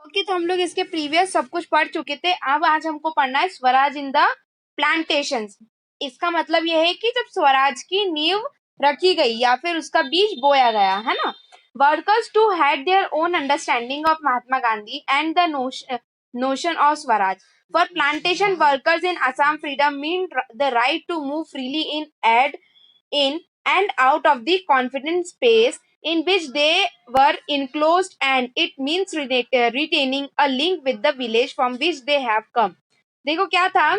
Okay, तो हम लोग इसके प्रीवियस सब कुछ पढ़ चुके थे। अब आज हमको पढ़ना है स्वराज इन द प्लांटेशंस। इसका मतलब यह है कि जब स्वराज की नींव रखी गई या फिर उसका बीज बोया गया, है ना। Workers too had their own understanding of Mahatma Gandhi and the notion of Swaraj. For plantation workers in Assam, freedom mean the right to move freely in and out of the confident space in which they were enclosed, and it means retaining a link with the village from which they have come. देखो क्या था,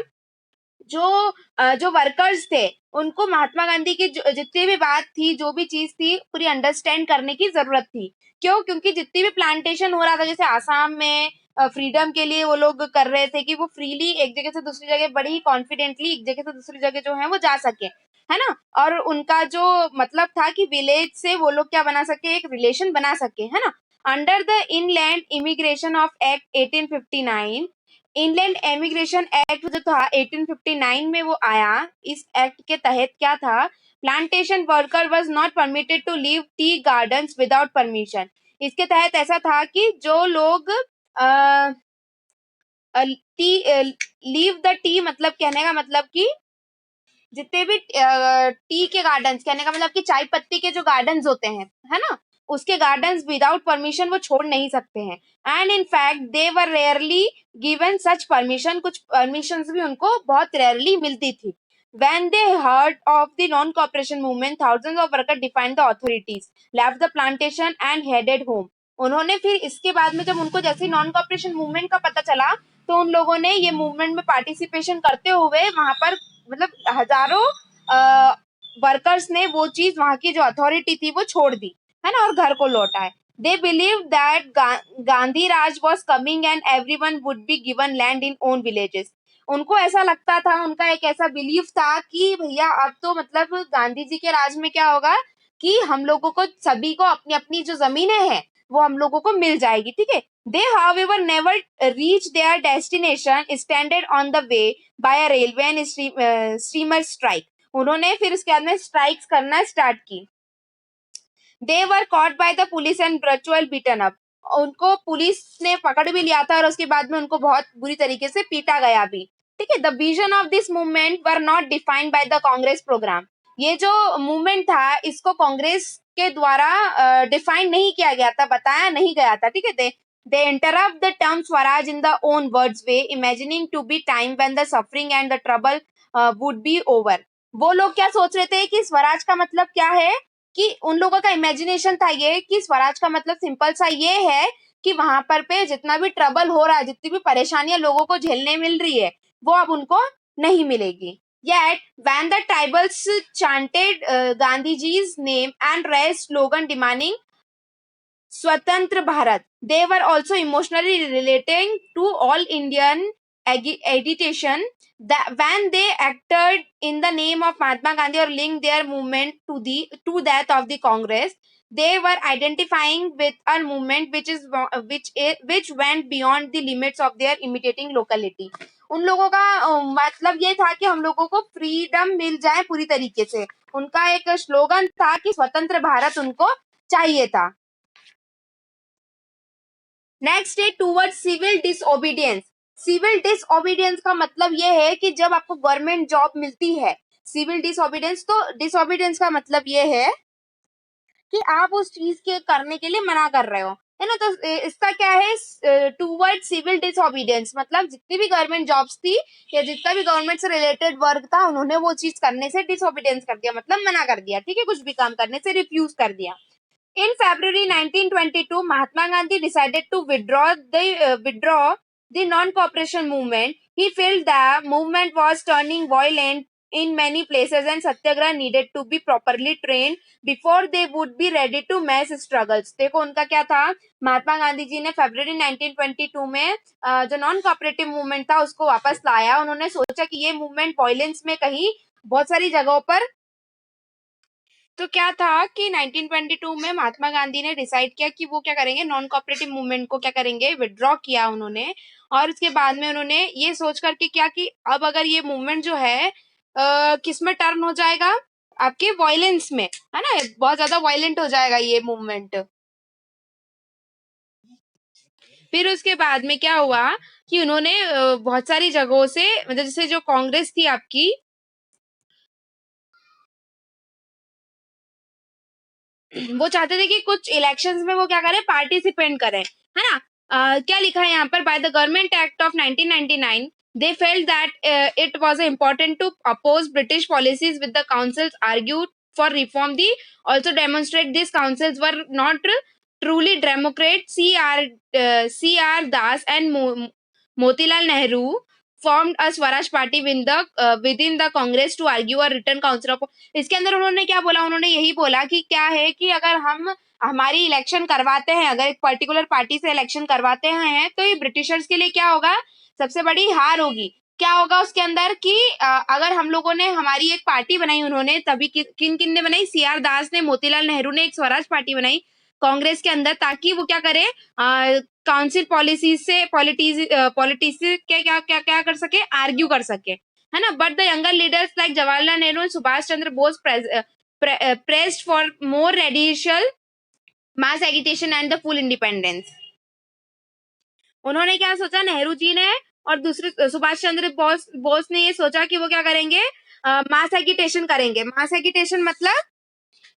जो workers थे उनको महात्मा गांधी की जितनी भी बात थी, जो भी चीज थी, पूरी अंडरस्टैंड करने की जरूरत थी। क्यों? क्योंकि जितनी भी प्लांटेशन हो रहा था, जैसे आसाम में फ्रीडम के लिए वो लोग कर रहे थे कि वो फ्रीली एक जगह से दूसरी जगह बड़ी ही कॉन्फिडेंटली एक जगह से दूसरी जगह जो है वो जा सके, है ना। और उनका जो मतलब था कि विलेज से वो लोग क्या बना सके, एक रिलेशन बना सके, है ना। Under the inland immigration of act 1859, Indian emigration act जो था 1859 में वो आया। इस एक्ट के तहत क्या था, plantation worker was not permitted to leave tea gardens without permission. इसके तहत ऐसा था कि जो लोग टी लीव द टी, मतलब कहने का मतलब कि जितने भी टी के गार्डन्स, कहने का मतलब कि चाय पत्ती के जो गार्डन्स होते हैं, है ना, उसके गार्डन्स विदाउट परमिशन वो छोड़ नहीं सकते हैं। And in fact they were rarely given such permission, कुछ परमिशंस भी उनको बहुत रेयरली मिलती थी। When they heard of the non-cooperation movement, thousands of workers defied the authorities, left the plantation and headed home. उन्होंने फिर इसके बाद में जब उनको जैसे नॉन कॉपरेशन मूवमेंट का पता चला, तो उन लोगों ने ये मूवमेंट में पार्टिसिपेशन करते हुए वहां पर मतलब हजारों वर्कर्स ने वो चीज, वहां की जो अथॉरिटी थी वो छोड़ दी, है ना, और घर को लौटा है। They believe that Gandhi Raj was coming and everyone would be given land in own villages. उनको ऐसा लगता था, उनका एक ऐसा बिलीफ था कि भैया अब तो मतलब गांधी जी के राज में क्या होगा कि हम लोगों को, सभी को अपनी अपनी जो जमीनें हैं वो हम लोगों को मिल जाएगी, ठीक है। They however never reached their destination, stranded on the way by a railway and steamer strike. उन्होंने फिर उसके बाद में स्ट्राइक्स करना स्टार्ट की। They were caught by the police and virtual beaten up. उनको पुलिस ने पकड़ भी लिया था और उसके बाद में उनको बहुत बुरी तरीके से पीटा गया भी, ठीक है। The vision of this movement were not defined by the Congress programme. ये जो मूवमेंट था इसको कांग्रेस के द्वारा डिफाइन नहीं किया गया था, बताया नहीं गया था, ठीक है। They interrupt the term Swaraj in the own words way, imagining to be time when the suffering and the trouble would be over. वो लोग क्या सोच रहे थे कि स्वराज का मतलब क्या है, कि उन लोगों का इमेजिनेशन था ये कि स्वराज का मतलब सिंपल सा ये है कि वहां पर पे जितना भी ट्रबल हो रहा है, जितनी भी परेशानियां लोगों को झेलने मिल रही है, वो अब उनको नहीं मिलेगी। Yet, when the tribals chanted Gandhiji's name and raised slogan demanding Swatantra Bharat, they were also emotionally relating to all Indian agitation. That when they acted in the name of Mahatma Gandhi or linked their movement to that of the Congress, they were identifying with a movement which went beyond the limits of their imitating locality. उन लोगों का मतलब ये था कि हम लोगों को फ्रीडम मिल जाए पूरी तरीके से। उनका एक स्लोगन था कि स्वतंत्र भारत उनको चाहिए था। नेक्स्ट है toward civil disobedience. Civil disobedience का मतलब ये है कि जब आपको गवर्नमेंट जॉब मिलती है, सिविल डिसओबीडियंस, तो डिसओबीडियंस का मतलब ये है कि आप उस चीज के करने के लिए मना कर रहे हो, है ना। तो इसका क्या है, टूवर्ड सिविल डिसओबीडियंस, मतलब जितनी भी गवर्नमेंट जॉब्स थी या जितना भी गवर्नमेंट से रिलेटेड वर्क था, उन्होंने वो चीज करने से डिसओबीडियंस कर दिया, मतलब मना कर दिया, ठीक है, कुछ भी काम करने से रिफ्यूज कर दिया। In February 1922, Mahatma Gandhi decided to withdraw the non-cooperation movement. He felt the movement was turning violent in many places and Satyagraha needed to be properly trained before they would be ready to mass struggles. देखो उनका क्या था, महात्मा गांधी जी ने फरवरी 1922 में जो non cooperative movement था उसको वापस लाया। उन्होंने सोचा कि ये मूवमेंट वायलेंस में कहीं बहुत सारी जगहों पर, तो क्या था कि 1922 में महात्मा गांधी ने डिसाइड किया कि वो क्या करेंगे, नॉन कोऑपरेटिव मूवमेंट को क्या करेंगे, विड्रॉ किया उन्होंने। और उसके बाद में उन्होंने ये सोच करके किया कि अब अगर ये मूवमेंट जो है किस में टर्न हो जाएगा, आपके वायलेंस में, है ना, बहुत ज्यादा वायलेंट हो जाएगा ये मूवमेंट। फिर उसके बाद में क्या हुआ कि उन्होंने बहुत सारी जगहों से, मतलब जैसे जो कांग्रेस थी आपकी, वो चाहते थे कि कुछ इलेक्शंस में वो क्या करें, पार्टिसिपेट करें, है ना। क्या लिखा है यहाँ पर, by the government act of 1999 they felt that it was important to oppose British policies with the councils argued for reform. The also demonstrate these councils were not truly democrat. C R Das and Motilal Nehru formed a Swaraj party within the Congress to argue a written council of, इसके अंदर उन्होंने क्या बोला, उन्होंने यही बोला कि क्या है कि अगर हम हमारी इलेक्शन करवाते हैं, अगर एक पर्टिकुलर पार्टी से इलेक्शन करवाते हैं, तो ये ब्रिटिशर्स के लिए क्या होगा, सबसे बड़ी हार होगी। क्या होगा उसके अंदर कि अगर हम लोगों ने हमारी एक पार्टी बनाई, उन्होंने तभी किन किन ने बनाई, सीआर दास ने, मोतीलाल नेहरू ने एक स्वराज पार्टी बनाई कांग्रेस के अंदर, ताकि वो क्या करे, काउंसिल पॉलिसी से पॉलिटिक्स के क्या क्या क्या कर सके, आर्ग्यू कर सके, है ना। But the younger leaders like Jawaharlal Nehru and Subhash Chandra Bose pressed for more radical mass agitation and the full independence. उन्होंने क्या सोचा, नेहरू जी ने और दूसरे सुभाष चंद्र बोस ने ये सोचा कि वो क्या करेंगे, मास एगिटेशन करेंगे। मास एगिटेशन मतलब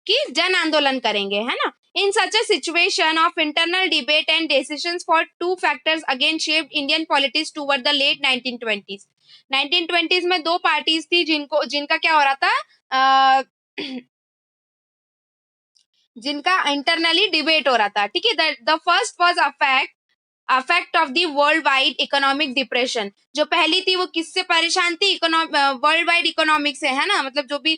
कि जन आंदोलन करेंगे, है ना। In such a situation of internal debate and decisions for two factors again shaped Indian politics toward the late 1920s। 1920s में दो पार्टीज थी जिनका क्या हो रहा था, जिनका इंटरनली डिबेट हो रहा था, ठीक है। The first was affect of the world wide economic depression. जो पहली थी वो किससे परेशान थी, वर्ल्ड वाइड इकोनॉमिक से, है ना, मतलब जो भी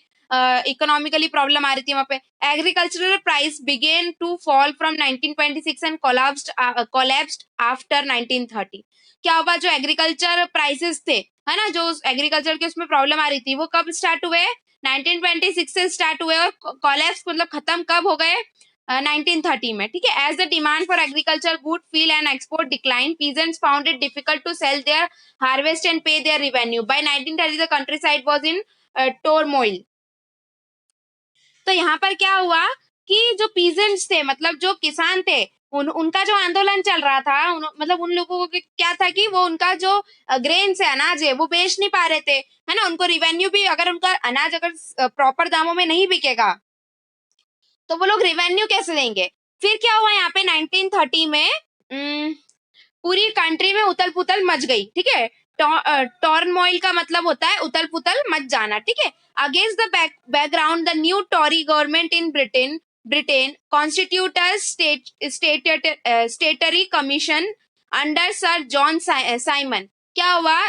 इकोनॉमिकली प्रॉब्लम आ रही थी वहां पे। Agricultural price began to fall from 1926 and collapsed after 1930। क्या हुआ, जो एग्रीकल्चर प्राइसेस थे, है ना, जो एग्रीकल्चर के उसमें प्रॉब्लम आ रही थी, वो कब स्टार्ट हुए, 1926 से स्टार्ट हुए, और कोलैप्स मतलब खत्म कब हो गए, 1930 में, ठीक है। As the demand for agriculture goods fell and export decline, peasants found it difficult to sell their harvest and pay their revenue. By 1930 the countryside was in turmoil. तो यहाँ पर क्या हुआ कि जो पीजेंट्स थे, मतलब जो किसान थे, उनका जो आंदोलन चल रहा था, मतलब उन लोगों को क्या था कि वो उनका जो ग्रेन से अनाज है वो बेच नहीं पा रहे थे, है ना। उनको रिवेन्यू भी, अगर उनका अनाज अगर प्रॉपर दामों में नहीं बिकेगा तो वो लोग रेवेन्यू कैसे देंगे। फिर क्या हुआ यहाँ पे 1930 में, पूरी कंट्री में उथल पुथल मच गई, ठीक है। टॉर्मोइल का मतलब होता है उथल पुथल मच जाना, ठीक है। Against the background the new Tory government in Britain constitute statutory commission under sir John Simon. क्या हुआ,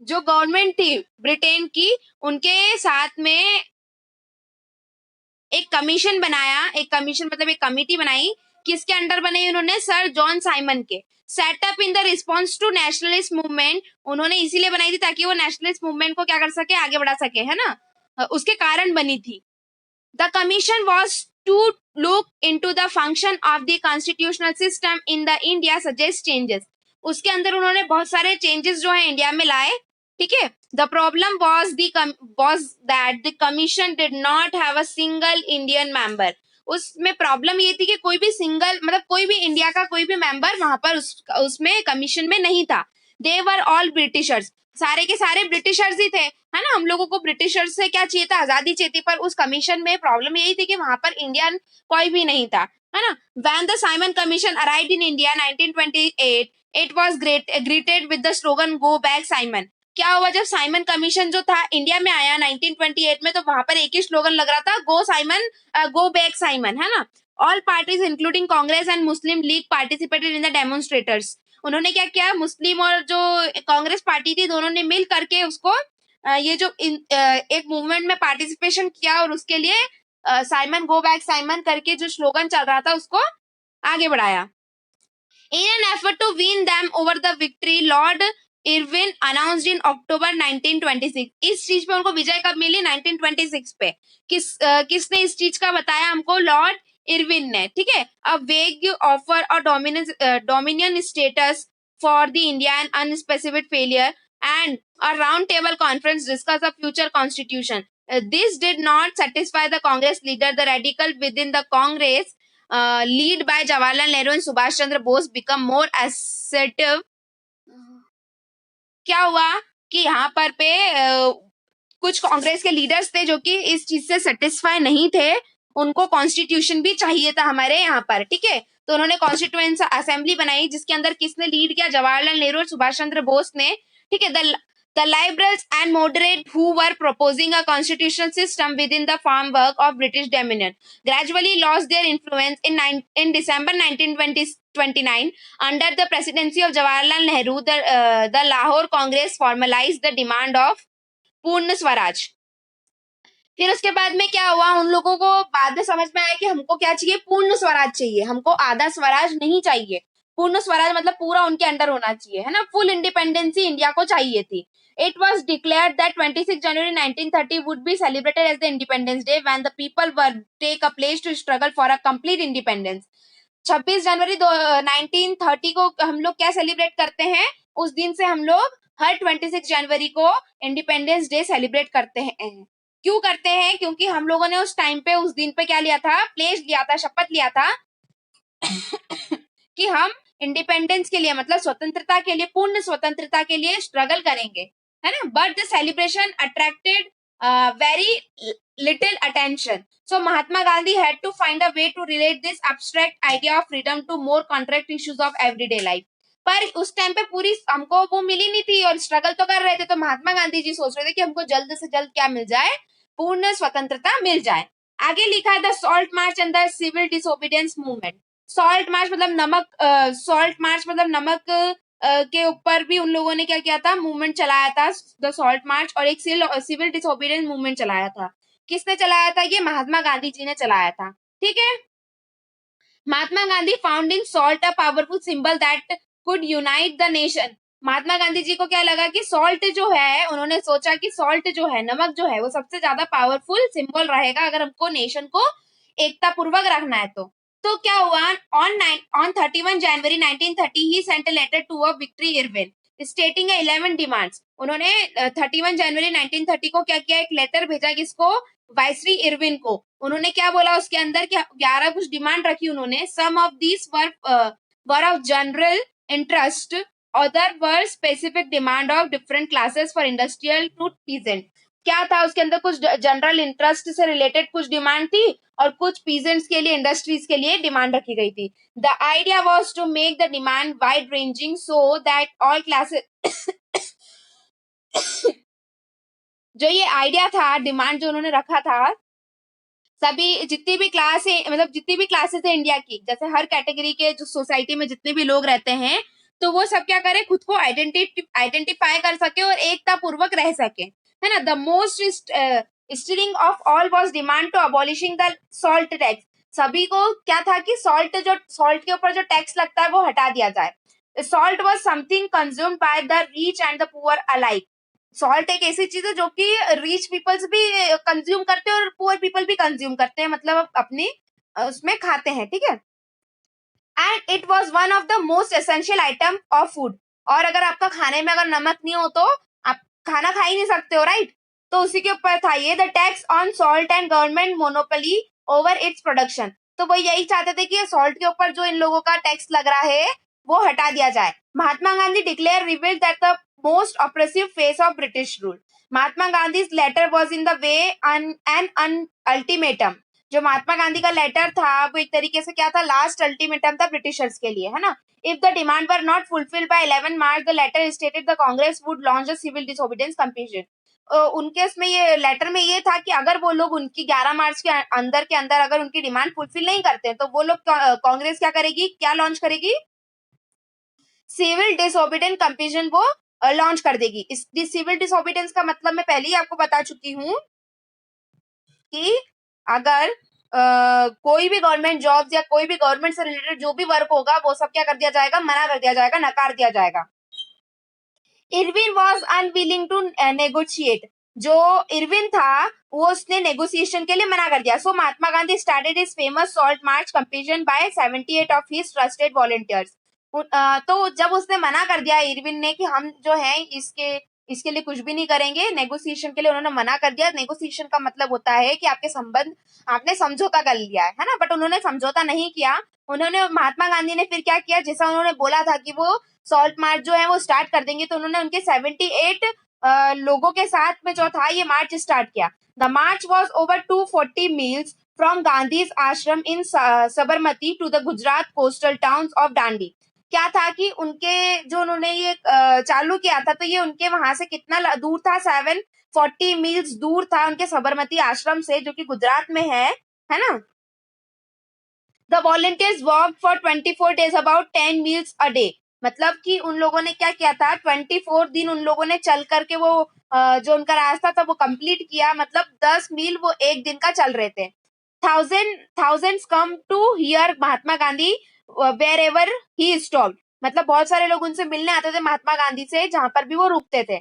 जो गवर्नमेंट थी ब्रिटेन की, उनके साथ में एक कमीशन बनाया, एक कमीशन मतलब एक कमिटी बनाई, किसके अंडर बनाई उन्होंने, सर जॉन साइमन के। Setup in the response to nationalist movement, उन्होंने इसीलिए बनाई थी ताकि वो नेशनलिस्ट मूवमेंट को क्या कर सके, आगे बढ़ा सके, है ना, उसके कारण बनी थी। The commission was to look into the function of the constitutional system in the India, suggest changes. उसके अंदर उन्होंने बहुत सारे चेंजेस जो है इंडिया में लाए, ठीक है। The problem was that the commission did not have a single Indian member। उसमें प्रॉब्लम ये थी कि कोई भी सिंगल, मतलब कोई भी इंडिया का कोई भी मेंबर वहां पर उसमें कमीशन में नहीं था। दे वर ऑल ब्रिटिशर्स, सारे के सारे ब्रिटिशर्स ही थे, है ना। हम लोगों को ब्रिटिशर्स से क्या चाहिए था, आजादी चाहिए थी, पर उस कमीशन में प्रॉब्लम यही थी कि वहां पर इंडियन कोई भी नहीं था, है ना। When the Simon Commission arrived in India 1928, it was greeted with the slogan "Go back, Simon"। क्या हुआ, जब साइमन कमीशन जो था इंडिया में आया 1928 में, तो वहां पर एक ही स्लोगन लग रहा था, go Simon, go back Simon, है ना। All parties including Congress and Muslim League participated in the demonstrators. उन्होंने क्या किया, मुस्लिम और जो कांग्रेस पार्टी थी, दोनों ने मिल करके उसको ये जो एक मूवमेंट में पार्टिसिपेशन किया, और उसके लिए साइमन गो बैक साइमन करके जो स्लोगन चल रहा था उसको आगे बढ़ाया। In an effort to win them over the victory, Lord Irwin announced in October 1926। इस चीज पे उनको विजय कब मिली, 1926 पे। किसने इस चीज का बताया हमको, लॉर्ड इरविन ने, ठीक है। अ वेग ऑफर और dominion status for the India and unspecific failure and a round table conference discuss the future constitution. This did not satisfy the Congress leader, the radical within the Congress lead by Jawaharlal Nehru and Subhash Chandra Bose become more assertive। क्या हुआ कि यहाँ पर पे कुछ कांग्रेस के leaders थे जो कि इस चीज से सेटिस्फाई नहीं थे, उनको कॉन्स्टिट्यूशन भी चाहिए था हमारे यहाँ पर, ठीक है। तो उन्होंने कॉन्स्टिट्यूएंट असेंबली बनाई जिसके अंदर किसने लीड किया, जवाहरलाल नेहरू और सुभाष चंद्र बोस ने, ठीक है। The liberals and moderate who were proposing a constitutional system within the framework of British dominion gradually lost their influence in December 1929 under the presidency of Jawaharlal Nehru. The Lahore Congress formalized the demand of पूर्ण स्वराज। फिर उसके बाद में क्या हुआ, उन लोगों को बाद में समझ में आया कि हमको क्या चाहिए, पूर्ण स्वराज चाहिए, हमको आधा स्वराज नहीं चाहिए। पूर्ण स्वराज मतलब पूरा उनके अंडर होना चाहिए, है ना। फुल इंडिपेंडेंसी इंडिया को चाहिए थी। It was declared that 26 January 1930 would be celebrated as the Independence Day when the people were take a place to struggle for a complete independence। 26 जनवरी 1930 को हम लोग क्या सेलिब्रेट करते हैं, उस दिन से हम लोग हर 26 जनवरी को इंडिपेंडेंस डे सेलिब्रेट करते हैं। क्यों करते हैं, क्योंकि हम लोगों ने उस टाइम पे, उस दिन पे क्या लिया था, प्लेज लिया था, शपथ लिया था कि हम इंडिपेंडेंस के लिए मतलब स्वतंत्रता के लिए, पूर्ण स्वतंत्रता के लिए स्ट्रगल करेंगे, है ना। But the celebration attracted very little attention, so Mahatma Gandhi had to find a way to relate this abstract idea of freedom to more concrete issues of everyday life। पर उस टाइम पे पूरी हमको वो मिली नहीं थी और स्ट्रगल तो कर रहे थे, तो महात्मा गांधी जी सोच रहे थे कि हमको जल्द से जल्द क्या मिल जाए, पूर्ण स्वतंत्रता मिल जाए। आगे लिखा है the salt march and the civil disobedience movement. Salt march मतलब नमक, सॉल्ट मार्च मतलब नमक के ऊपर भी उन लोगों ने क्या किया था, मूवमेंट चलाया था, द सॉल्ट मार्च, और एक सिविल डिसोबीडियंस मूवमेंट चलाया था। किसने चलाया था, ये महात्मा गांधी जी ने चलाया था, ठीक है। Mahatma Gandhi found in salt a powerful symbol that could unite the nation. Mahatma Gandhi ji को क्या लगा कि सॉल्ट जो है, उन्होंने सोचा कि सॉल्ट जो है, नमक जो है, वो सबसे ज्यादा पावरफुल सिंबल रहेगा अगर हमको नेशन को एकता पूर्वक रखना है तो क्या हुआ, on 31 January 1930 he sent a letter to a Victory Irvin stating 11 demands। उन्होंने 31 जनवरी 1930 को क्या किया, एक लेटर भेजा किसको, वाइसरी इरविन को। उन्होंने क्या बोला उसके अंदर, कि 11 कुछ डिमांड रखी उन्होंने। Some of these were of general interest, other were specific demand of different classes for industrial to peasant. क्या था उसके अंदर, कुछ जनरल इंटरेस्ट से रिलेटेड कुछ डिमांड थी और कुछ पीजेंट्स के लिए, इंडस्ट्रीज के लिए डिमांड रखी गई थी। The idea was to make the demand wide ranging so that all classes जो ये आइडिया था, डिमांड जो उन्होंने रखा था, सभी जितनी भी क्लास है, मतलब जितनी भी क्लासेस है इंडिया की, जैसे हर कैटेगरी के जो सोसाइटी में जितने भी लोग रहते हैं, तो वो सब क्या करे, खुद को आइडेंटिफाई कर सके और एकता पूर्वक रह सके, है ना। The most stirring of all was demand to abolishing the salt tax. सभी को क्या था कि सॉल्ट के ऊपर जो टैक्स लगता है वो हटा दिया जाए। Salt was something consumed by the rich and the poor alike. Salt एक ऐसी चीज है जो कि रिच पीपल्स भी कंज्यूम करते हैं और पुअर पीपल भी कंज्यूम करते हैं, मतलब अपने उसमें खाते हैं, ठीक है। And it was one of the most essential item of food. और अगर आपका खाने में अगर नमक नहीं हो तो आप खाना खा ही नहीं सकते हो, राइट। तो उसी के ऊपर था ये, the tax on salt and government monopoly over its production. तो वो यही चाहते थे कि सॉल्ट के ऊपर जो इन लोगों का टैक्स लग रहा है वो हटा दिया जाए। Mahatma Gandhi declare revealed that the most oppressive face of British rule. Mahatma Gandhi letter was in the way an ultimatum. जो महात्मा गांधी का लेटर था वो एक तरीके से क्या था, लास्ट अल्टीमेटम था ब्रिटिशर्स के लिए, है ना। If the demand were not fulfilled by 11 March the letter stated the Congress would launch a civil disobedience campaign. उनके उसमें ये लेटर में ये था कि अगर वो लोग उनकी 11 मार्च के अंदर अगर उनकी डिमांड फुलफिल नहीं करते तो वो लोग कांग्रेस क्या करेगी, क्या लॉन्च करेगी, सिविल डिसोबीडियंस कंपीशन वो लॉन्च कर देगी। इस सिविल डिसोबीडियंस का मतलब मैं पहले ही आपको बता चुकी हूँ कि अगर कोई भी गवर्नमेंट जॉब्स या कोई भी गवर्नमेंट से रिलेटेड जो भी वर्क होगा वो सब क्या कर दिया जाएगा, मना कर दिया जाएगा, नकार दिया जाएगा। Irwin was unwilling to negotiate. जो इरविन था वो उसने नेगोशिएशन के लिए मना कर दिया। So Mahatma Gandhi started his famous salt march campaign by 78 of his trusted volunteers. तो जब उसने मना कर दिया इरविन ने कि हम जो है इसके इसके लिए कुछ भी नहीं करेंगे, नेगोशिएशन के लिए उन्होंने मना कर दिया। नेगोशिएशन का मतलब होता है कि आपके संबंध, आपने समझौता कर लिया है ना, बट उन्होंने समझौता नहीं किया। उन्होंने, महात्मा गांधी ने फिर क्या किया, जैसा उन्होंने बोला था कि वो सॉल्ट मार्च जो है वो स्टार्ट कर देंगे, तो उन्होंने उनके 78 लोगों के साथ में जो था ये मार्च स्टार्ट किया। The march was over 240 miles from Gandhi's ashram in Sabarmati to the Gujarat coastal towns of Dandi. क्या था कि उनके जो उन्होंने ये चालू किया था, तो ये उनके वहां से कितना दूर था, 740 मील्स दूर था उनके सबरमती आश्रम से, जो कि गुजरात में है ना। The volunteers walk for 24 days about 10 meals a day. मतलब कि उन लोगों ने क्या किया था, 24 दिन उन लोगों ने चल करके वो जो उनका रास्ता था वो कंप्लीट किया, मतलब 10 मील वो एक दिन का चल रहे थे। thousands come to hear Mahatma Gandhi wherever he stopped। मतलब बहुत सारे लोग उनसे मिलने आते थे महात्मा गांधी से जहां पर भी वो रुकते थे।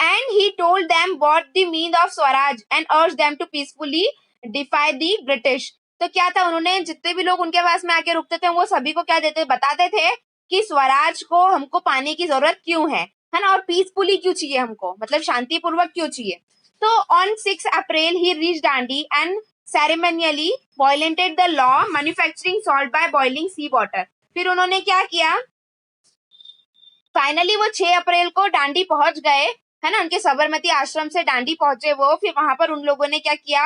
And he told them what the meaning of Swaraj and urged them to peacefully defy the British। तो क्या था, उन्होंने जितने भी लोग उनके पास में आके रुकते थे वो सभी को क्या देते, बताते थे कि स्वराज को हमको पाने की जरूरत क्यों है ना, और पीसफुली क्यों चाहिए हमको, मतलब शांतिपूर्वक क्यों चाहिए। तो on 6 April he reach Dandi and ceremonially violated the law manufacturing salt by boiling sea water। फिर उन्होंने क्या किया, फाइनली वो 6 अप्रैल को दांडी पहुंच गए, है ना, उनके सबरमती आश्रम से दांडी पहुंचे वो। फिर वहां पर उन लोगों ने क्या किया,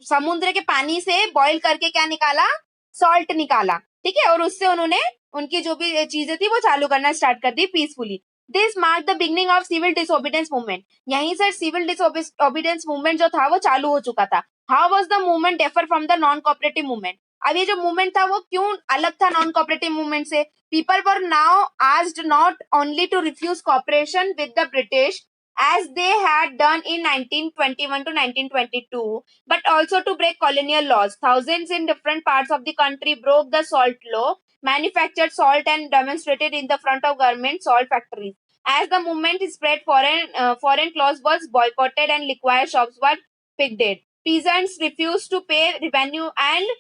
समुद्र के पानी से बॉईल करके क्या निकाला, सॉल्ट निकाला, ठीक है, और उससे उन्होंने उनकी जो भी चीजें थी वो चालू करना स्टार्ट कर दी peacefully. This mark the beginning of civil disobedience movement. यहीं से सिविल डिसोबीडियंस मूवमेंट जो था वो चालू हो चुका था। How was the movement differ from the non cooperative movement. अब ये जो मूवमेंट था वो क्यों अलग था नॉन कोऑपरेटिव मूवमेंट से। People were now asked not only to refuse cooperation with the British as they had done in 1921 to 1922, but also to break colonial laws. Thousands in different parts of the country broke the salt law, manufactured salt and demonstrated in the front of government salt factories. As the movement spread, foreign cloth was boycotted and liquor shops were picketed. Peasants refused to pay revenue and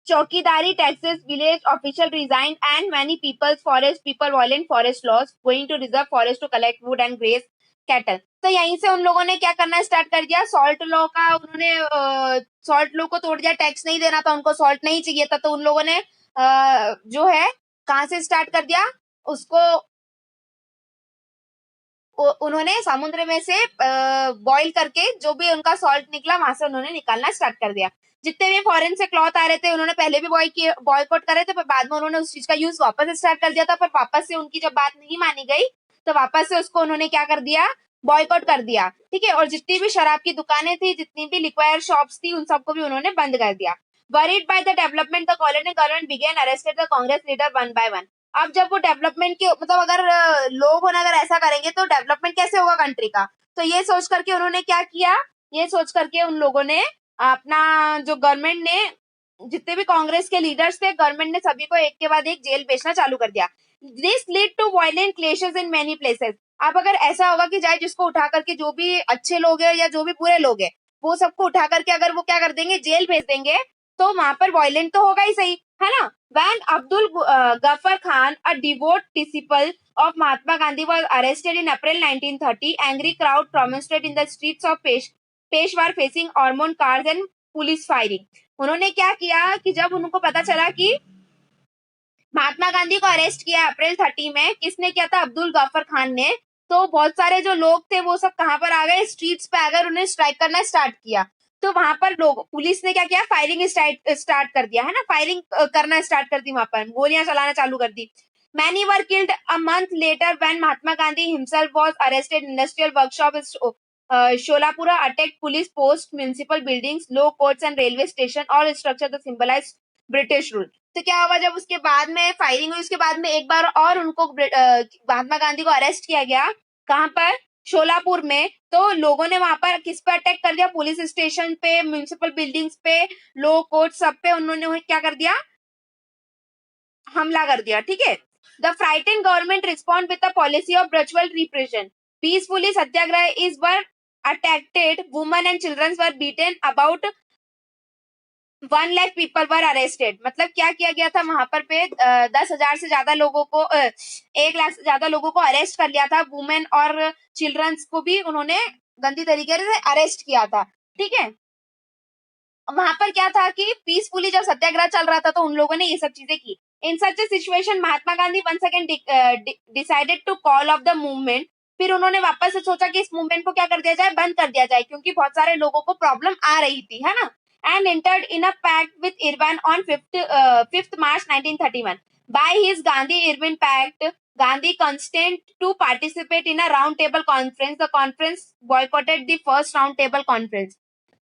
Chowkidari taxes, village official resigned, and many forest people violent forest laws, going to reserve forest to collect wood and graze cattle। तो यहीं से उन लोगों ने क्या करना start कर दिया, सॉल्ट लॉ का उन्होंने सॉल्ट लॉ को तोड़ दिया, टैक्स नहीं देना था उनको, सॉल्ट नहीं चाहिए था, तो उन लोगों ने जो है कहाँ से स्टार्ट कर दिया उसको, उन्होंने समुद्र में से बॉईल करके जो भी उनका सॉल्ट निकला वहां से उन्होंने निकालना स्टार्ट कर दिया। जितने भी फॉरेन से क्लॉथ आ रहे थे उन्होंने पहले भी बॉयकॉट कर रहे थे, पर बाद में उन्होंने उस चीज का यूज वापस स्टार्ट कर दिया था, पर वापस से उनकी जब बात नहीं मानी गई तो वापस से उसको उन्होंने क्या कर दिया, बॉयकॉट कर दिया, ठीक है। और जितनी भी शराब की दुकानें थी, जितनी भी लिक्वायर शॉप्स थी, उन सबको भी उन्होंने बंद कर दिया। Worried by the development the colony government began arrested the Congress leader one by one. अब जब वो डेवलपमेंट के मतलब अगर लोग होना अगर ऐसा करेंगे तो डेवलपमेंट कैसे होगा कंट्री का, तो ये सोच करके उन्होंने क्या किया, ये सोच करके उन लोगों ने अपना जो गवर्नमेंट ने जितने भी कांग्रेस के लीडर्स थे, गवर्नमेंट ने सभी को एक के बाद एक जेल भेजना चालू कर दिया। This lead to violent clashes in many places. अब अगर ऐसा होगा कि चाहे जिसको उठा करके जो भी अच्छे लोग हैं या जो भी बुरे लोग हैं वो सबको उठा करके अगर वो क्या कर देंगे, जेल भेज देंगे, तो वहां पर वायलेंट तो होगा ही सही, है ना। When Abdul Ghaffar Khan, a devout disciple of Mahatma Gandhi, was arrested in April 1930, angry crowd demonstrated in the streets of Peshawar facing armored cars and police firing। उन्होंने क्या किया कि जब उनको पता चला कि महात्मा गांधी को अरेस्ट किया अप्रैल 30 में, किसने किया था, अब्दुल गफर खान ने, तो बहुत सारे जो लोग थे वो सब कहां पर आ गए, स्ट्रीट्स पे आ गए, उन्होंने स्ट्राइक करना स्टार्ट किया। तो वहां पर लोग, पुलिस ने क्या किया, फायरिंग स्टार्ट कर दिया, है ना, फायरिंग करना स्टार्ट कर दी, वहां पर गोलियां चलाना चालू कर दी। Many were killed a month later when Mahatma Gandhi himself was arrested. Industrial workshop Sholapur attacked police post, municipal buildings, law courts and railway station, और structure the symbolize British rule. तो क्या हुआ, जब उसके बाद में फायरिंग हुई, उसके बाद में एक बार और उनको महात्मा गांधी को अरेस्ट किया गया, कहां पर, शोलापुर में। तो लोगों ने वहां पर किस पे अटैक कर दिया, पुलिस स्टेशन पे, म्युनिसिपल बिल्डिंग्स पे, लो कोर्ट, सब पे उन्होंने क्या कर दिया, हमला कर दिया, ठीक है। The frighten government respond with the policy of brutal repression. Peacefully satyagrahis were attacked, women and children were beaten, about 1 lakh people were arrested. मतलब क्या किया गया था वहां पर पे 10,000 से ज्यादा लोगों को 1 लाख से ज्यादा लोगों को अरेस्ट कर लिया था। वुमेन और चिल्ड्रंस को भी उन्होंने गंदी तरीके से अरेस्ट किया था। ठीक है, वहां पर क्या था कि पीसफुली जब सत्याग्रह चल रहा था तो उन लोगों ने ये सब चीजें की। In such a situation Mahatma Gandhi once again decided to call off the movement. फिर उन्होंने वापस से सोचा कि इस मूवमेंट को क्या कर दिया जाए, बंद कर दिया जाए, क्योंकि बहुत सारे लोगों को प्रॉब्लम आ रही थी, है ना। And entered in a pact with Irwin on 5th March 1931। By his Gandhi Irwin pact, Gandhi consent to participate in a round table conference. The conference boycotted the first round table conference.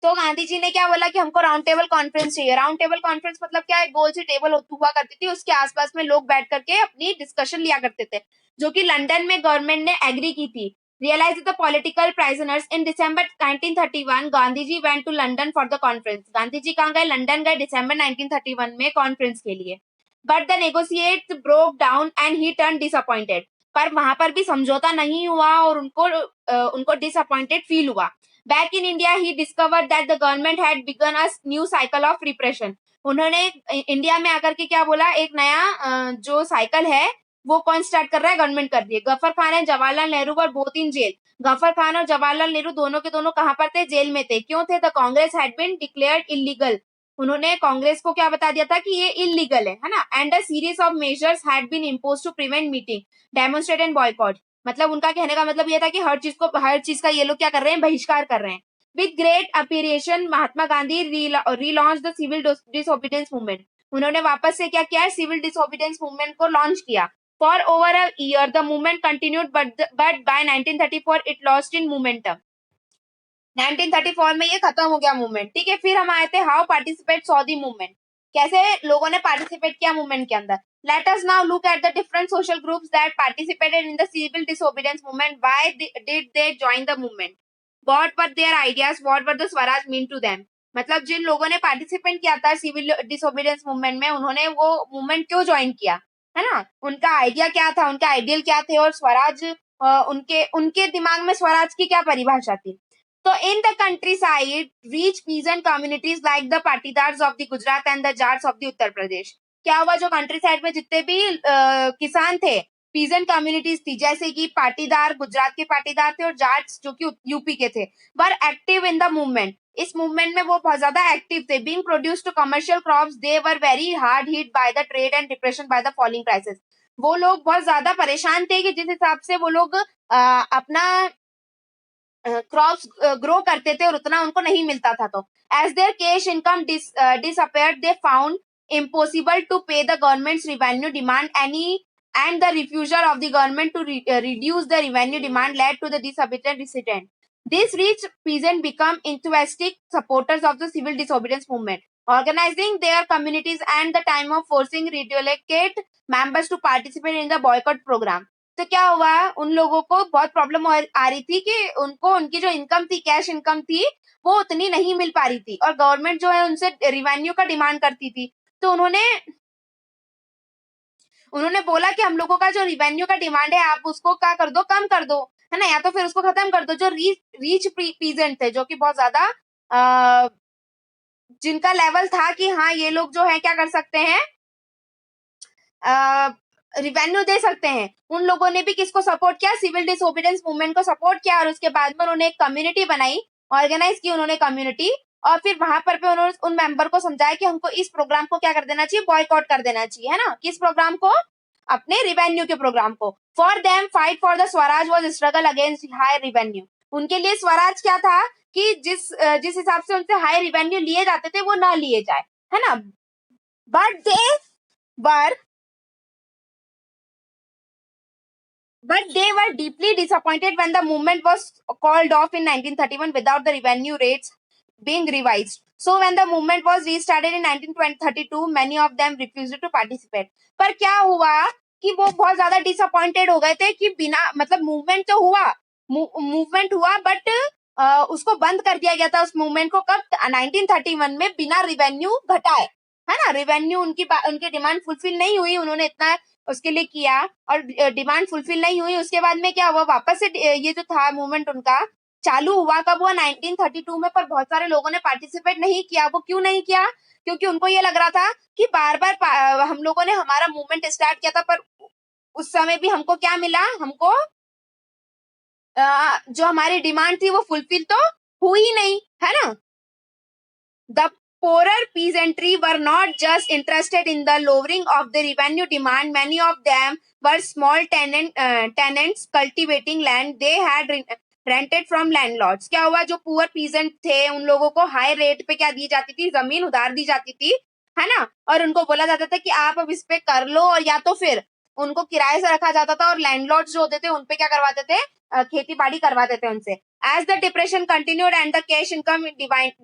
तो गांधी जी ने क्या बोला कि हमको round table conference चाहिए। Round table conference मतलब क्या है, गोल सी टेबल हुआ करती थी, उसके आसपास में लोग बैठ करके अपनी डिस्कशन लिया करते थे, जो कि लंदन में गवर्नमेंट ने एग्री की थी। Realise the political prisoners in December 1931 Gandhi ji went to London for the conference. Gandhi ji कहाँ गए, लंदन गए दिसंबर 1931 में कॉन्फ्रेंस के लिए। But the negotiate broke down and he turn disappointed. पर वहां पर भी समझौता नहीं हुआ और उनको डिसअपॉइंटेड फील हुआ। Back in India, he discovered that the government had begun a new cycle of repression. उन्होंने इंडिया में आकर के क्या बोला, एक नया जो साइकिल है वो कौन स्टार्ट कर रहा है, गवर्नमेंट कर रही है। Ghaffar Khan and Jawaharlal Nehru were both in jail. Ghaffar Khan और जवाहरलाल नेहरू दोनों के दोनों कहां पर थे, जेल में थे। क्यों थे, the Congress had been declared illegal. उन्होंने कांग्रेस को क्या बता दिया था कि ये इलीगल है ना। And a series of measures had been imposed to prevent meeting, demonstrate and boycott. मतलब उनका कहने का मतलब ये था कि हर चीज का ये लोग क्या कर रहे हैं, बहिष्कार कर रहे हैं। With great apprehension Mahatma Gandhi relaunch the civil disobedience movement. उन्होंने वापस से क्या किया, सिविल डिसोबीडियंस मूवमेंट को लॉन्च किया। For over a year the movement continued, but by 1934 it lost in momentum. 1934 में ये खत्म हो गया मूवमेंट। ठीक है, फिर हम आए थे how participate saw the movement, कैसे लोगों ने पार्टिसिपेट किया मूवमेंट के अंदर। Let us now look at the different social groups that participated in the civil disobedience movement. Why did they join the movement? What were their ideas? What were the Swaraj mean to them? मतलब जिन लोगों ने participate किया था civil disobedience movement में, उन्होंने वो movement क्यों join किया, है ना। उनका आइडिया क्या था, उनके आइडियल क्या थे, और स्वराज उनके उनके दिमाग में स्वराज की क्या परिभाषा थी। तो in the countryside, rich peasant communities like the Patidars of the Gujarat and the Jats of the Uttar Pradesh. क्या हुआ, जो कंट्री साइड में जितने भी किसान थे, पीजेंट कम्युनिटीज थी, जैसे कि पाटीदार, गुजरात के पाटीदार थे, और जाट्स जो कि यूपी के थे, were active in the movement. इस मूवमेंट में वो बहुत ज्यादा एक्टिव थे। Being produce to commercial crops, they were very hard hit by the trade and depression by the falling prices. वो लोग बहुत ज्यादा परेशान थे कि जिस हिसाब से वो लोग अपना क्रॉप्स ग्रो करते थे और उतना उनको नहीं मिलता था। तो as their cash income disappeared, they found impossible to pay the government's revenue demand and the refusal of the government to reduce the revenue demand led to the disobedient resident. These rich peasants become enthusiastic supporters of the civil disobedience movement, organizing their communities and the time of forcing redelegate members to participate in the boycott program. तो क्या हुआ, उन लोगों को बहुत problem आ रही थी कि उनको उनकी जो इनकम थी, कैश इनकम थी, वो उतनी नहीं मिल पा रही थी, और गवर्नमेंट जो है उनसे रिवेन्यू का डिमांड करती थी। तो उन्होंने बोला कि हम लोगों का जो रिवेन्यू का डिमांड है, आप उसको क्या कर दो, कम कर दो, है ना, या तो फिर उसको खत्म कर दो। जो रीच पीजेंट थे, जो कि बहुत ज्यादा जिनका लेवल था कि हाँ ये लोग जो है क्या कर सकते हैं, रिवेन्यू दे सकते हैं, उन लोगों ने भी किसको सपोर्ट किया, सिविल डिसोबीडियंस मूवमेंट को सपोर्ट किया। और उसके बाद में उन्होंने एक कम्युनिटी बनाई, ऑर्गेनाइज की उन्होंने कम्युनिटी, और फिर वहां पर भी उन्होंने उन मेंबर को समझाया कि हमको इस प्रोग्राम को क्या कर देना चाहिए, बॉयकॉट कर देना चाहिए, है ना। किस प्रोग्राम को, अपने रिवेन्यू के प्रोग्राम को। For them fight for the Swaraj was struggle against high revenue. उनके लिए स्वराज क्या था कि जिस हिसाब से उनसे हाई रिवेन्यू लिए जाते थे वो ना लिए जाए, है ना। But were they were deeply disappointed when the movement was called off in 1931 without the revenue rates being revised. So when the movement was restarted in 1932, many of them refused to participate. पर क्या हुआ कि वो बहुत ज्यादा disappointed हो गए थे कि बिना मतलब मूवमेंट तो हुआ, मूवमेंट हुआ, बट उसको बंद कर दिया गया था उस मूवमेंट को कब, 1931 में, बिना रिवेन्यू घटाए, है ना। रिवेन्यू उनकी डिमांड फुलफिल नहीं हुई, उन्होंने इतना उसके लिए किया और डिमांड फुलफिल नहीं हुई। उसके बाद में क्या हुआ, वापस से ये जो था मूवमेंट उनका चालू हुआ, कब हुआ, 1932 में। पर बहुत सारे लोगों ने पार्टिसिपेट नहीं किया। वो क्यों नहीं किया, क्योंकि उनको ये लग रहा था कि बार बार हम लोगों ने हमारा मूवमेंट स्टार्ट किया था, पर उस समय भी हमको क्या मिला, हमको जो हमारी डिमांड थी वो फुलफिल तो हुई नहीं, है ना। The poorer peasantry were not just interested in the lowering of the revenue demand. Many of them were small tenants cultivating land they had rented from landlords. क्या हुआ, जो पुअर पीजेंट थे उन लोगों को हाई रेट पे क्या दी जाती थी, जमीन उधार दी जाती थी, है ना। और उनको बोला जाता था कि आप अब इस पे कर लो, और या तो फिर उनको किराए से रखा जाता था, और लैंडलॉर्ड जो होते थे उनपे क्या करवाते थे, खेती बाड़ी करवाते थे उनसे. As the depression continued and the cash income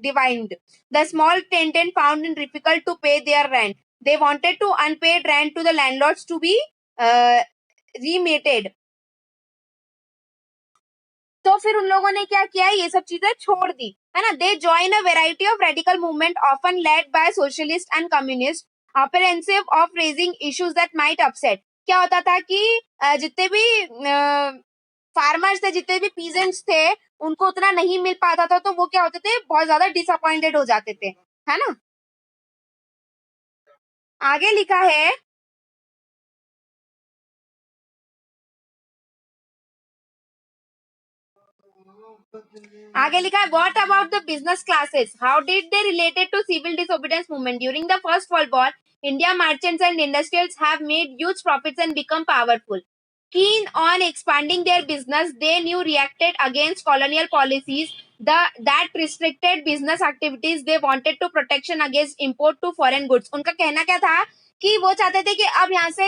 divined, the small tenant found it difficult to pay their rent. They wanted to unpaid rent to the landlords to be remitted. तो फिर उन लोगों ने क्या किया, ये सब चीजें छोड़ दी, है ना. They join a variety of radical movement often led by socialist and communist apprehensive of raising issues that might upset. क्या होता था कि जितने भी फार्मर्स थे, जितने भी पीजेंट्स थे, उनको उतना नहीं मिल पाता था, तो वो क्या होते थे, बहुत ज्यादा डिसअपॉइंटेड हो जाते थे, है ना. आगे लिखा है, what about the business classes, how did they related to civil disobedience movement during the first world war. India merchants and industrials have made huge profits and become powerful. Keen on expanding their business, they knew reacted against colonial policies that restricted business activities. They wanted to protection against import to foreign goods. उनका कहना क्या था कि वो चाहते थे कि अब यहाँ से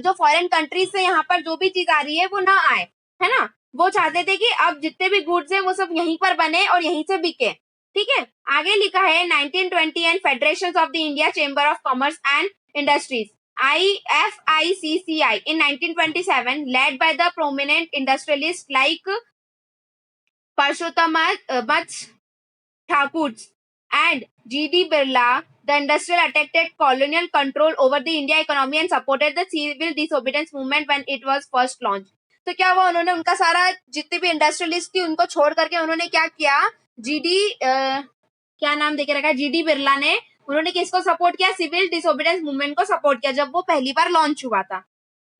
जो फॉरेन कंट्रीज से यहाँ पर जो भी चीज आ रही है वो ना आए, है ना. वो चाहते थे कि अब जितने भी गुड्स है वो सब यहीं पर बने और यहीं से बिके. ठीक है, आगे लिखा है 1920 and federation of the India chamber of commerce and industries IFICCI in 1927, led by the prominent industrialists like Parshottam Thakur and G.D. Birla, the industrial attacked colonial control over the India economy and supported the civil disobedience movement when it was first launched. तो क्या हुआ, उन्होंने उनका सारा जितने भी industrialist थी उनको छोड़ करके उन्होंने क्या किया, जीडी क्या नाम देके रखा है, जीडी बिरला ने, उन्होंने किसको सपोर्ट किया, सिविल डिसोबीडियंस मूवमेंट को सपोर्ट किया जब वो पहली बार लॉन्च हुआ था.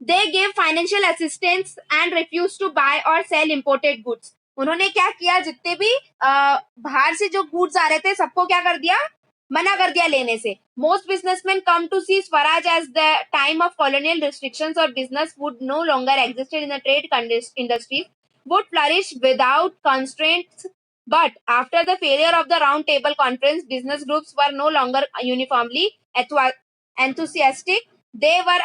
They give financial assistance and refuse to buy और सेल इम्पोर्टेड गुड्स. उन्होंने क्या किया, जितने भी बाहर से जो गुड्स आ रहे थे सबको क्या कर दिया, मना कर दिया लेने से. Most businessmen come to see swaraj as the time of colonial restrictions और business would no longer existed in the trade industries would flourish without constraints. But after the failure of the Round Table Conference, business groups were no longer uniformly enthusiastic. They were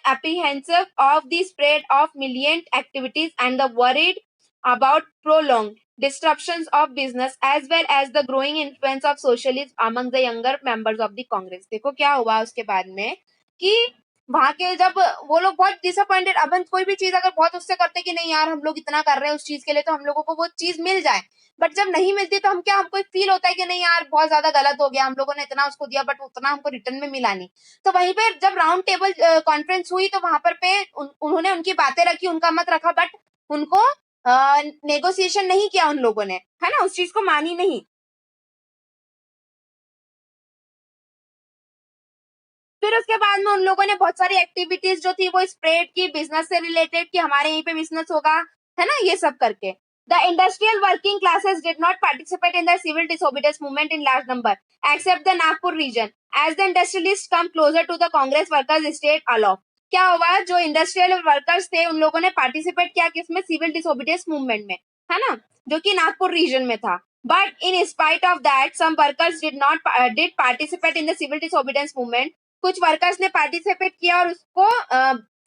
apprehensive of the spread of militant activities and the worried about prolonged disruptions of business as well as the growing influence of socialism among the younger members of the Congress. देखो क्या हुआ उसके बाद में कि वहां के जब वो लोग बहुत डिसअपॉइंटेड, अब कोई भी चीज अगर बहुत उससे करते कि नहीं यार हम लोग इतना कर रहे हैं उस चीज के लिए तो हम लोगों को वो चीज मिल जाए, बट जब नहीं मिलती तो हम क्या, हमको फील होता है कि नहीं यार बहुत ज्यादा गलत हो गया, हम लोगों ने इतना उसको दिया बट उतना हमको रिटर्न में मिला नहीं. तो वहीं पे जब राउंड टेबल कॉन्फ्रेंस हुई तो वहां पर पे उन्होंने उनकी बातें रखी, उनका मत रखा, बट उनको नेगोशिएशन नहीं किया उन लोगों ने, है ना, उस चीज को मानी नहीं. फिर उसके बाद में उन लोगों ने बहुत सारी एक्टिविटीज जो थी वो स्प्रेड की बिजनेस से रिलेटेड, कि हमारे यहीं पे बिजनेस होगा, है ना, ये सब करके. The industrial working classes did not participate in the civil disobedience movement in large number except the Nagpur region as the industrialist come closer to the Congress workers state allow. क्या हुआ, जो इंडस्ट्रियल वर्कर्स थे उन लोगों ने पार्टिसिपेट किया किसमें, civil disobedience movement में, है ना, जो कि नागपुर रीजन में था. But in spite of that, some workers did participate in the civil disobedience movement. कुछ वर्कर्स ने पार्टिसिपेट किया और उसको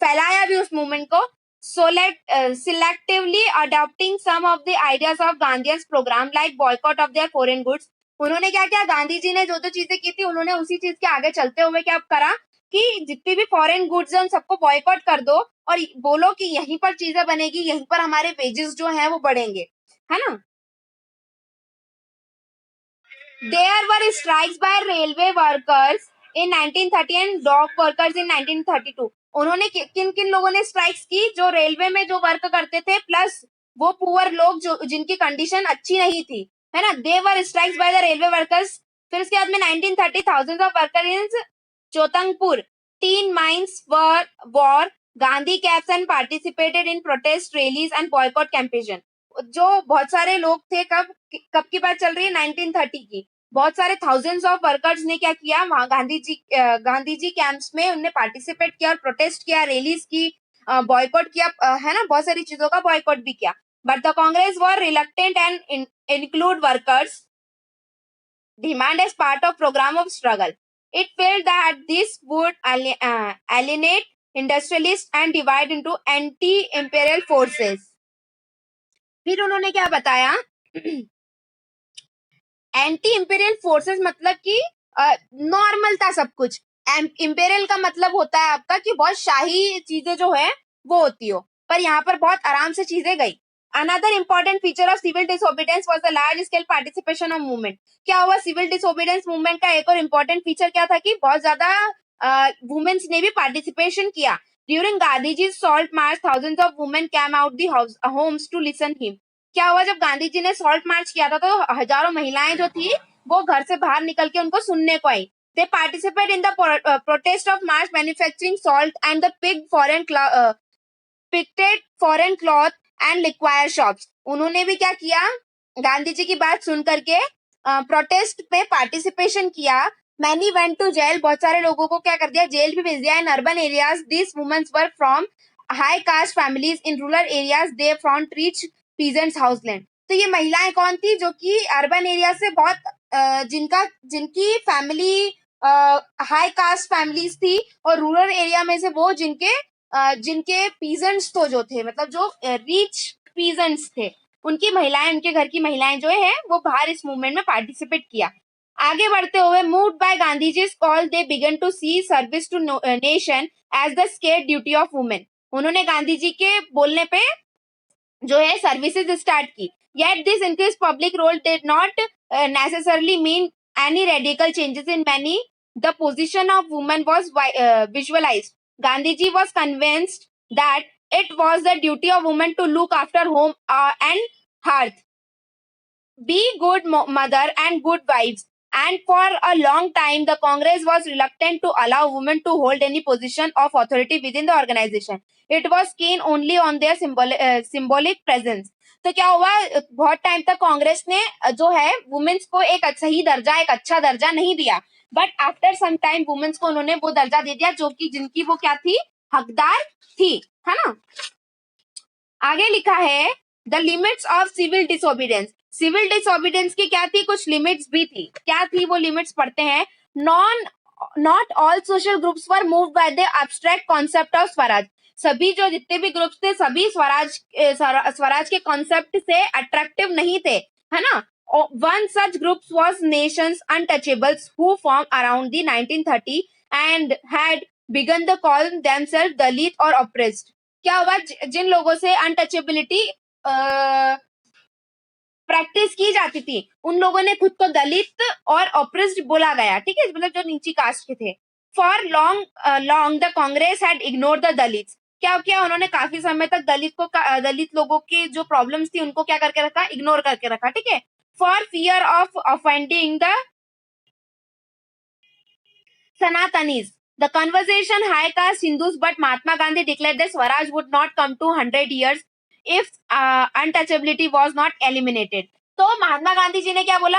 फैलाया भी उस मूवमेंट को. Selectively adopting some of the ideas of Gandhi's program like boycott of their foreign goods. उन्होंने क्या किया, गांधी जी ने जो जो चीजें की थी उन्होंने उसी चीज के आगे चलते हुए क्या करा कि जितनी भी फॉरेन गुड्स है उन सबको बॉयकॉट कर दो और बोलो कि यहीं पर चीजें बनेगी, यहीं पर हमारे वेजेस जो हैं वो बढ़ेंगे, है ना. There were strikes by railway workers in 1930 and dock workers in 1932. उन्होंने किन किन लोगों ने स्ट्राइक्स की, जो रेलवे में जो वर्क करते थे प्लस वो पुअर लोग जो जिनकी कंडीशन अच्छी नहीं थी, है ना. They were strikes by the railway workers फिर उसके बाद में 1930 thousands of workers in Chotangpur teen mines wore Gandhi caps and participated in protest rallies and boycott campaign. जो बहुत सारे लोग थे, कब की बात चल रही है, 1930 की. बहुत सारे थाउजेंड्स ऑफ वर्कर्स ने क्या किया, वहां गांधी जी कैंप्स में उन्होंने पार्टिसिपेट किया और प्रोटेस्ट किया, रैलीज की, बॉयकॉट किया, है ना, बहुत सारी चीजों का बॉयकॉट भी किया. But the Congress were reluctant and include workers' demand as part of program of struggle. It felt that this would alienate industrialists and divide into anti-imperial forces. फिर उन्होंने क्या बताया, एंटी इंपेरियल फोर्सेस मतलब कि नॉर्मल था सब कुछ. इंपेरियल का मतलब होता है आपका कि बहुत शाही चीजें जो है वो होती हो, पर यहाँ पर बहुत आराम से चीजें गई. Another important feature of civil disobedience was the large scale participation of movement. क्या हुआ, सिविल डिसोबीडियंस मूवमेंट का एक और इम्पोर्टेंट फीचर क्या था कि बहुत ज्यादा वुमेन्स ने भी पार्टिसिपेशन किया. During Gandhi ji salt march thousands of women came out the homes to listen him. क्या हुआ, जब गांधी जी ने सॉल्ट मार्च किया था तो हजारों महिलाएं जो थी वो घर से बाहर निकल के उनको सुनने को आई. They participate in the protest of march manufacturing salt and the picketed foreign cloth and liquor shops. उन्होंने भी क्या किया, गांधी जी की बात सुन करके प्रोटेस्ट पे पार्टिसिपेशन किया. मैनी वेंट टू जेल, बहुत सारे लोगों को क्या कर दिया, जेल भी भेज दिया. In urban areas this womens were from high caste families. In rural areas they front rich peasants households. तो ये महिलाएं कौन थी, जो कि अर्बन एरिया से बहुत जिनकी फैमिली हाई कास्ट फैमिलीज थी, और रूरल एरिया में से वो जिनके पीजेंट्स तो जो थे, मतलब जो रिच पीजेंट्स थे, उनकी महिलाएं, उनके घर की महिलाएं जो है वो बाहर इस मूवमेंट में पार्टिसिपेट किया. आगे बढ़ते हुए, moved by Gandhi ji call, they began to see service to nation as the sacred duty of women. उन्होंने गांधी जी के बोलने पे जो है सर्विसेज स्टार्ट की. Yet this increased public role did not necessarily mean any radical changes in many. The position of women was visualized. Gandhi ji was convinced that it was the duty of women to look after home and hearth, be good mother and good wives. And for a long time, the Congress was reluctant to allow women to hold any position of authority within the organization. It was keen only on their symbolic presence. तो क्या हुआ, बहुत time तक कांग्रेस ने जो है women's को एक सही दर्जा, एक अच्छा दर्जा नहीं दिया. But after some time women's को उन्होंने वो दर्जा दे दिया जो कि जिनकी वो क्या थी, हकदार थी, है ना. आगे लिखा है the limits of civil disobedience. Civil disobedience की क्या थी, कुछ लिमिट्स भी थी. क्या थी वो लिमिट्स, पढ़ते हैं. Not all social groups were moved by the abstract concept of Swaraj. सभी जो जितने भी ग्रुप्स थे, सभी स्वराज के कॉन्सेप्ट से अट्रैक्टिव नहीं थे, है ना. One such group was Nations Untouchables, who formed around the 1930 and had begun to call themselves Dalit or oppressed. क्या हुआ, जिन लोगों से अनटचेबिलिटी प्रैक्टिस की जाती थी, उन लोगों ने खुद को दलित और ऑप्रेस्ड बोला गया, ठीक है, मतलब जो नीची कास्ट के थे. For long the Congress had ignored the Dalits. क्या किया उन्होंने, काफी समय तक दलित लोगों की जो प्रॉब्लम्स थी उनको क्या करके रखा, इग्नोर करके रखा, ठीक है. For fear of offending the Sanatanis. The conversation high caste Hindus, but Mahatma Gandhi declared that Swaraj would not come to 100 years if untouchability was not eliminated. तो महात्मा गांधी जी ने क्या बोला,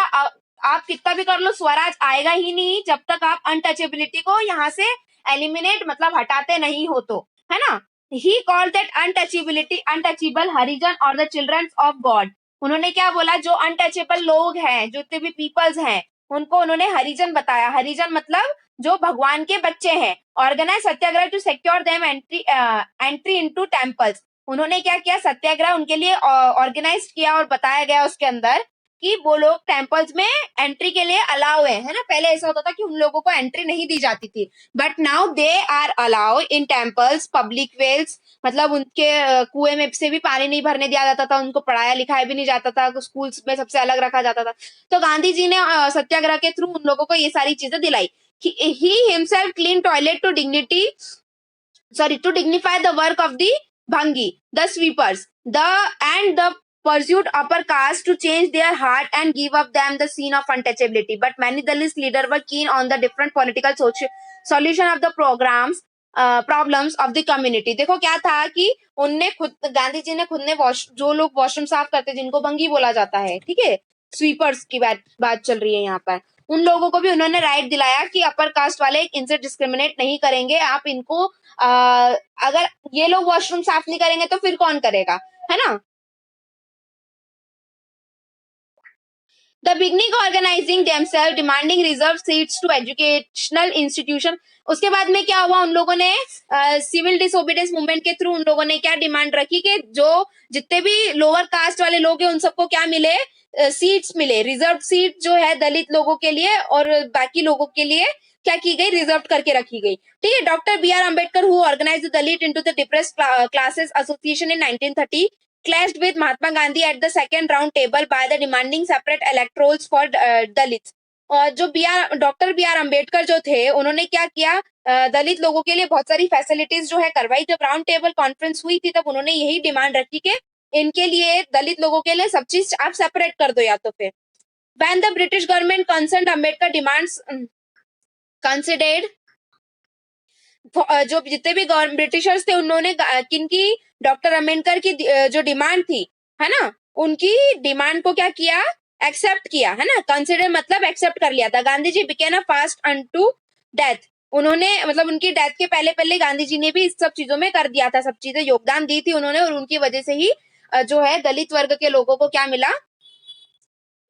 आप कितना भी कर लो, स्वराज आएगा ही नहीं जब तक आप अनटचेबिलिटी को यहाँ से एलिमिनेट मतलब हटाते नहीं हो, तो है ना. ही कॉल्ड दैट अनटचेबल हरिजन और द चिल्ड्रन ऑफ गॉड. उन्होंने क्या बोला, जो अनटचेबल लोग हैं, जो भी पीपल्स हैं, उनको उन्होंने हरिजन बताया. हरिजन मतलब जो भगवान के बच्चे हैं. Organise satyagraha to secure them entry into temples. उन्होंने क्या किया, सत्याग्रह उनके लिए ऑर्गेनाइज किया और बताया गया उसके अंदर कि वो लोग टेम्पल्स में एंट्री के लिए अलाउ है ना. पहले ऐसा होता था कि उन लोगों को एंट्री नहीं दी जाती थी, but now they are allow in temples, public wells, मतलब उनके कुएं में से भी पानी नहीं भरने दिया जाता था, उनको पढ़ाया लिखाया भी नहीं जाता था, स्कूल्स में सबसे अलग रखा जाता था. तो गांधी जी ने सत्याग्रह के थ्रू उन लोगों को ये सारी चीजें दिलाई. He himself cleaned toilet to dignify the work of the bhangi, the sweepers, the pursued upper caste to change their heart and give up them the scene of untouchability. But many Dalit leaders were keen on the different political solution of the problems of the community. देखो क्या था कि उनने खुद, गांधी जी ने खुद ने जो लोग वॉशरूम साफ करते, जिनको भंगी बोला जाता है, ठीक है, स्वीपर्स की बात चल रही है यहाँ पर, उन लोगों को भी उन्होंने राइट दिलाया कि अपर कास्ट वाले इनसे डिस्क्रिमिनेट नहीं करेंगे, आप इनको अगर ये लोग वॉशरूम साफ नहीं करेंगे तो फिर कौन करेगा, है ना. The beginning organizing themselves, demanding reserved seats to educational institution. उसके बाद में क्या हुआ, उन लोगों ने सिविल डिसोबीडियंस मूवमेंट के थ्रू उन लोगों ने क्या डिमांड रखी कि जो जितने भी लोअर कास्ट वाले लोग हैं उन सबको क्या मिले, सीट्स मिले, रिजर्व सीट जो है दलित लोगों के लिए और बाकी लोगों के लिए क्या की गई, रिजर्व करके रखी गई. ठीक है. Doctor B R Ambedkar who organised the Dalit into the depressed classes association in 1930 clashed with Mahatma Gandhi at the second round table by the demanding separate electorals for Dalits. और जो डॉक्टर बी आर अम्बेडकर जो थे, उन्होंने क्या किया, दलित लोगों के लिए बहुत सारी फैसिलिटीज जो है करवाई. जब राउंड टेबल कॉन्फ्रेंस हुई थी तब उन्होंने यही डिमांड रखी कि इनके लिए, दलित लोगों के लिए सब चीज आप सेपरेट कर दो या तो फिर. When the British government concerned, Ambedkar demands considered, जो जितने भी ब्रिटिशर्स थे उन्होंने किनकी, डॉक्टर अम्बेडकर की जो डिमांड थी, है ना, उनकी डिमांड को क्या किया, एक्सेप्ट किया, है ना. कंसिडर मतलब एक्सेप्ट कर लिया था. Gandhi ji बिकेन a fast unto death. उन्होंने मतलब उनकी डेथ के पहले पहले गांधी जी ने भी इस सब चीजों में कर दिया था, सब चीजें योगदान दी थी उन्होंने, और उनकी वजह से ही जो है दलित वर्ग के लोगों को क्या मिला,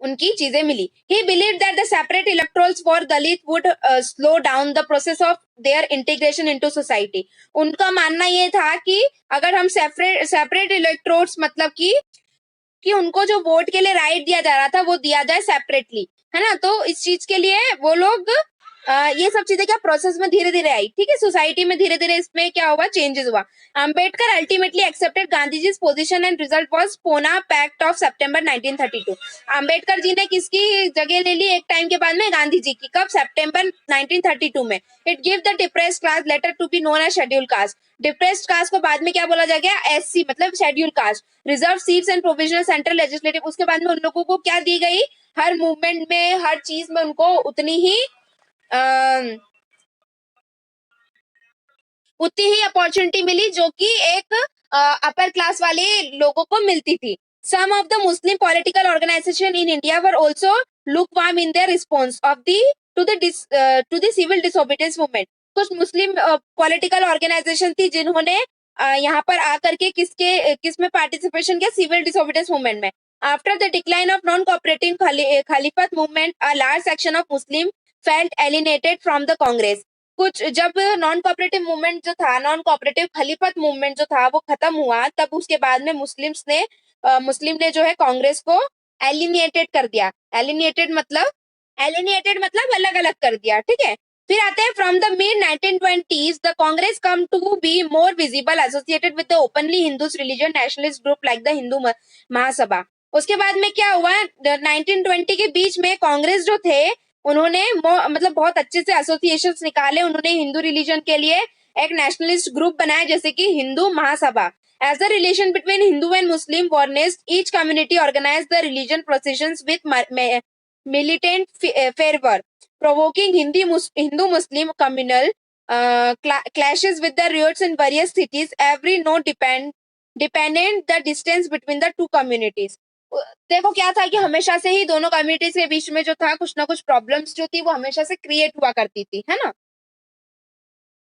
उनकी चीजें मिली. He believed that the separate electorals for Dalit would slow down the process of their integration into society. उनका मानना ये था कि अगर हम सेपरेट इलेक्ट्रोड्स मतलब कि उनको जो वोट के लिए राइट दिया जा रहा था वो दिया जाए सेपरेटली, है ना. तो इस चीज के लिए वो लोग ये सब चीजें क्या प्रोसेस में धीरे धीरे आई. ठीक है. सोसाइटी में धीरे धीरे इसमें क्या हुआ, चेंजेस हुआ. Ambedkar ultimately accepted Gandhi ji position and result was Poona pact of September 1932. Ambedkar ji ने किसकी जगह ले ली एक टाइम के बाद में, गांधी जी की. कब, सितंबर 1932 में. It give the depressed class later to be known as schedule caste. Depressed caste को बाद में क्या बोला जाएगा, एससी मतलब schedule caste. Reserve seats and provisional central legislative. उसके बाद में उन लोगों को क्या दी गई, हर मूवमेंट में हर चीज में उनको उतनी ही अपॉर्चुनिटी मिली जो कि एक अपर क्लास वाले लोगों को मिलती थी. Some of the Muslim political organization in India were also lukewarm in their response to the civil disobedience movement. कुछ मुस्लिम पॉलिटिकल ऑर्गेनाइजेशन थी जिन्होंने यहाँ पर आकर के किस में पार्टिसिपेशन किया, सिविल डिसोबीडियंस मूवमेंट में. After the decline of non cooperative Khilafat movement, a large section of Muslim felt alienated from the Congress. कुछ जब नॉन कोऑपरेटिव मूवमेंट जो था, नॉन कोऑपरेटिव खलीफत मूवमेंट जो था वो खत्म हुआ, तब उसके बाद में मुस्लिम ने जो है कांग्रेस को एलिनेटेड कर दिया. एलिनेटेड मतलब अलग अलग कर दिया. ठीक है. फिर आते हैं from the mid 1920s the Congress come to be more visible associated with the openly Hindus religion nationalist group like the Hindu Mahasabha. उसके बाद में क्या हुआ, 1920 के बीच में कांग्रेस जो थे उन्होंने मतलब बहुत अच्छे से एसोसिएशंस निकाले. उन्होंने हिंदू रिलीजन के लिए एक नेशनलिस्ट ग्रुप बनाए जैसे कि Hindu Mahasabha. As the relation between Hindu and Muslim warned, each community organized the religion processions with militant fervor, provoking Hindu-Muslim communal clashes with the riots in various cities. Every note dependent the distance between the two communities. देखो क्या था कि हमेशा से ही दोनों communities के बीच में जो था कुछ ना कुछ प्रॉब्लम्स जो थी वो हमेशा से क्रिएट हुआ करती थी, है ना.